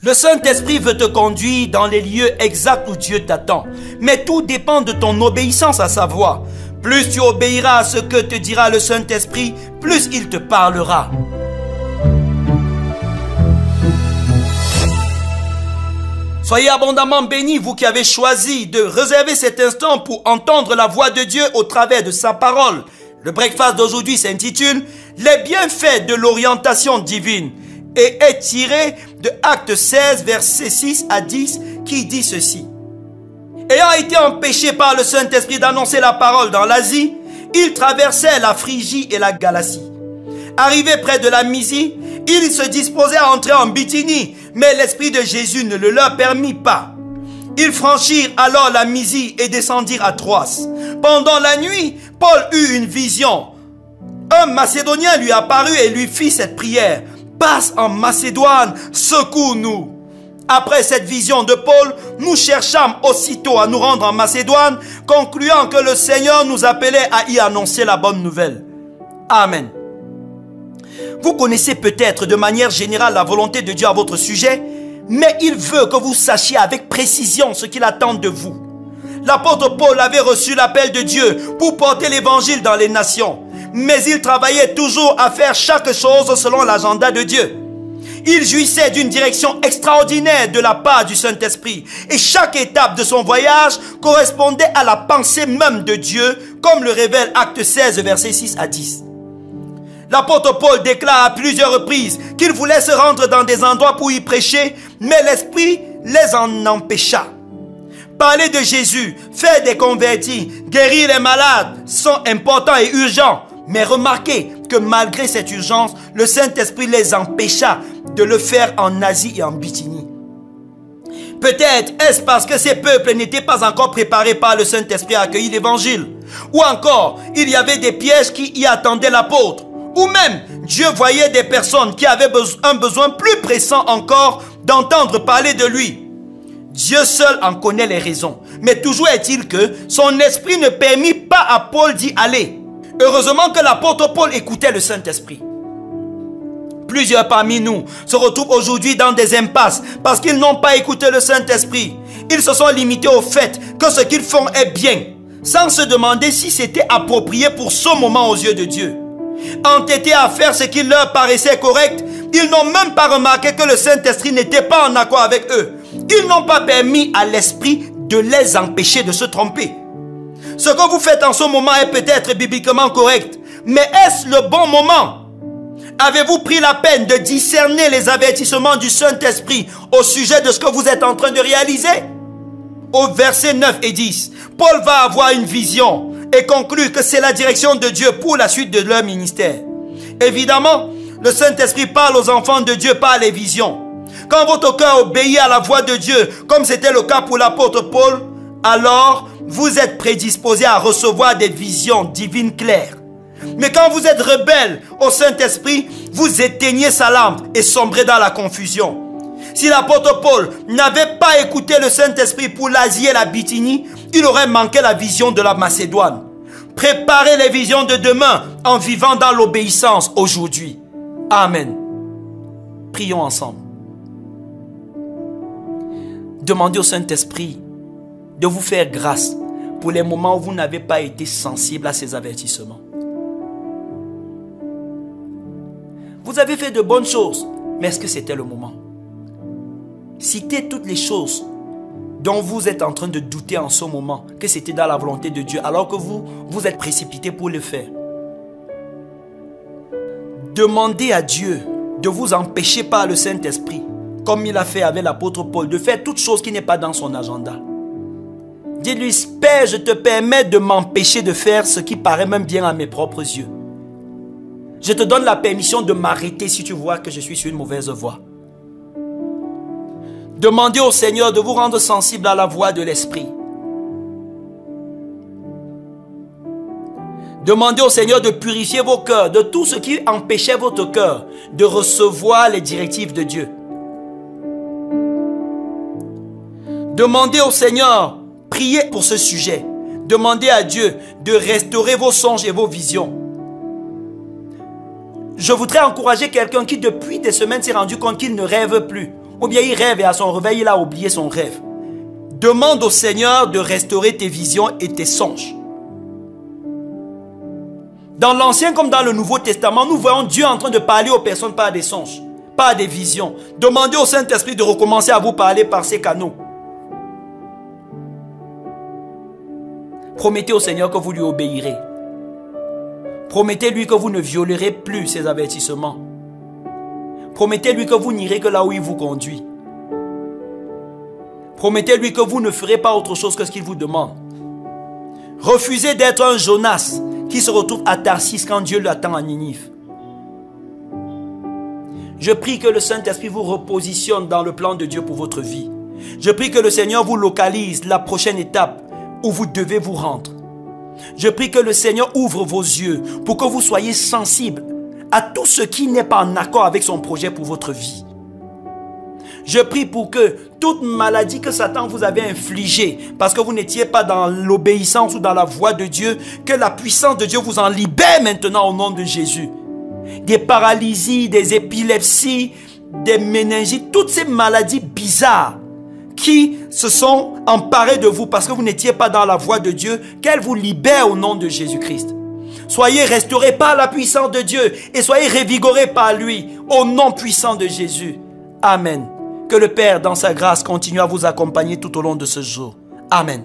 Le Saint-Esprit veut te conduire dans les lieux exacts où Dieu t'attend. Mais tout dépend de ton obéissance à sa voix. Plus tu obéiras à ce que te dira le Saint-Esprit, plus il te parlera. Soyez abondamment bénis, vous qui avez choisi de réserver cet instant pour entendre la voix de Dieu au travers de sa parole. Le breakfast d'aujourd'hui s'intitule « Les bienfaits de l'orientation divine » et est tiré de Actes 16, versets 6 à 10, qui dit ceci. Ayant été empêchés par le Saint-Esprit d'annoncer la parole dans l'Asie, ils traversaient la Phrygie et la Galatie. Arrivés près de la Mysie, ils se disposaient à entrer en Bithynie, mais l'Esprit de Jésus ne le leur permit pas. Ils franchirent alors la Mysie et descendirent à Troas. Pendant la nuit, Paul eut une vision. Un Macédonien lui apparut et lui fit cette prière. « Passe en Macédoine, secours-nous » Après cette vision de Paul, nous cherchâmes aussitôt à nous rendre en Macédoine, concluant que le Seigneur nous appelait à y annoncer la bonne nouvelle. Amen. Vous connaissez peut-être de manière générale la volonté de Dieu à votre sujet, mais il veut que vous sachiez avec précision ce qu'il attend de vous. L'apôtre Paul avait reçu l'appel de Dieu pour porter l'évangile dans les nations, mais il travaillait toujours à faire chaque chose selon l'agenda de Dieu. Il jouissait d'une direction extraordinaire de la part du Saint-Esprit et chaque étape de son voyage correspondait à la pensée même de Dieu, comme le révèle Actes 16, versets 6 à 10. L'apôtre Paul déclare à plusieurs reprises qu'il voulait se rendre dans des endroits pour y prêcher, mais l'Esprit les en empêcha. Parler de Jésus, faire des convertis, guérir les malades sont importants et urgents. Mais remarquez que malgré cette urgence, le Saint-Esprit les empêcha de le faire en Asie et en Bithynie. Peut-être est-ce parce que ces peuples n'étaient pas encore préparés par le Saint-Esprit à accueillir l'Évangile. Ou encore, il y avait des pièges qui y attendaient l'apôtre. Ou même, Dieu voyait des personnes qui avaient un besoin plus pressant encore d'entendre parler de lui. Dieu seul en connaît les raisons. Mais toujours est-il que son esprit ne permit pas à Paul d'y aller. Heureusement que l'apôtre Paul écoutait le Saint-Esprit. Plusieurs parmi nous se retrouvent aujourd'hui dans des impasses parce qu'ils n'ont pas écouté le Saint-Esprit. Ils se sont limités au fait que ce qu'ils font est bien, sans se demander si c'était approprié pour ce moment aux yeux de Dieu. Entêtés à faire ce qui leur paraissait correct, ils n'ont même pas remarqué que le Saint-Esprit n'était pas en accord avec eux. Ils n'ont pas permis à l'Esprit de les empêcher de se tromper. Ce que vous faites en ce moment est peut-être bibliquement correct, mais est-ce le bon moment? Avez-vous pris la peine de discerner les avertissements du Saint-Esprit au sujet de ce que vous êtes en train de réaliser? Au verset 9 et 10, Paul va avoir une vision et conclut que c'est la direction de Dieu pour la suite de leur ministère. Évidemment, le Saint-Esprit parle aux enfants de Dieu par les visions. Quand votre cœur obéit à la voix de Dieu, comme c'était le cas pour l'apôtre Paul, alors vous êtes prédisposé à recevoir des visions divines claires. Mais quand vous êtes rebelle au Saint-Esprit, vous éteignez sa lampe et sombrez dans la confusion. Si l'apôtre Paul n'avait pas écouté le Saint-Esprit pour l'Asie et la Bithynie, il aurait manqué la vision de la Macédoine. Préparez les visions de demain en vivant dans l'obéissance aujourd'hui. Amen. Prions ensemble. Demandez au Saint-Esprit de vous faire grâce pour les moments où vous n'avez pas été sensible à ces avertissements. Vous avez fait de bonnes choses, mais est-ce que c'était le moment? Citez toutes les choses dont vous êtes en train de douter en ce moment que c'était dans la volonté de Dieu alors que vous êtes précipité pour le faire. Demandez à Dieu de vous empêcher par le Saint-Esprit, comme il a fait avec l'apôtre Paul, de faire toute chose qui n'est pas dans son agenda. Dis-lui, Père, je te permets de m'empêcher de faire ce qui paraît même bien à mes propres yeux. Je te donne la permission de m'arrêter si tu vois que je suis sur une mauvaise voie. Demandez au Seigneur de vous rendre sensible à la voix de l'Esprit. Demandez au Seigneur de purifier vos cœurs de tout ce qui empêchait votre cœur de recevoir les directives de Dieu. Demandez au Seigneur, priez pour ce sujet. Demandez à Dieu de restaurer vos songes et vos visions. Je voudrais encourager quelqu'un qui depuis des semaines s'est rendu compte qu'il ne rêve plus Ou bien il rêve et à son réveil, il a oublié son rêve. Demande au Seigneur de restaurer tes visions et tes songes. Dans l'Ancien comme dans le Nouveau Testament, nous voyons Dieu en train de parler aux personnes par des songes, par des visions. Demandez au Saint-Esprit de recommencer à vous parler par ces canaux. Promettez au Seigneur que vous lui obéirez. Promettez-lui que vous ne violerez plus ses avertissements. Promettez-lui que vous n'irez que là où il vous conduit. Promettez-lui que vous ne ferez pas autre chose que ce qu'il vous demande. Refusez d'être un Jonas qui se retrouve à Tarsis quand Dieu l'attend à Ninive. Je prie que le Saint-Esprit vous repositionne dans le plan de Dieu pour votre vie. Je prie que le Seigneur vous localise la prochaine étape où vous devez vous rendre. Je prie que le Seigneur ouvre vos yeux pour que vous soyez sensibles à tout ce qui n'est pas en accord avec son projet pour votre vie. Je prie pour que toute maladie que Satan vous avait infligée, parce que vous n'étiez pas dans l'obéissance ou dans la voie de Dieu, que la puissance de Dieu vous en libère maintenant au nom de Jésus. Des paralysies, des épilepsies, des méningites, toutes ces maladies bizarres qui se sont emparées de vous parce que vous n'étiez pas dans la voie de Dieu, qu'elle vous libère au nom de Jésus-Christ. Soyez restaurés par la puissance de Dieu et soyez revigorés par lui au nom puissant de Jésus. Amen. Que le Père, dans sa grâce, continue à vous accompagner tout au long de ce jour. Amen.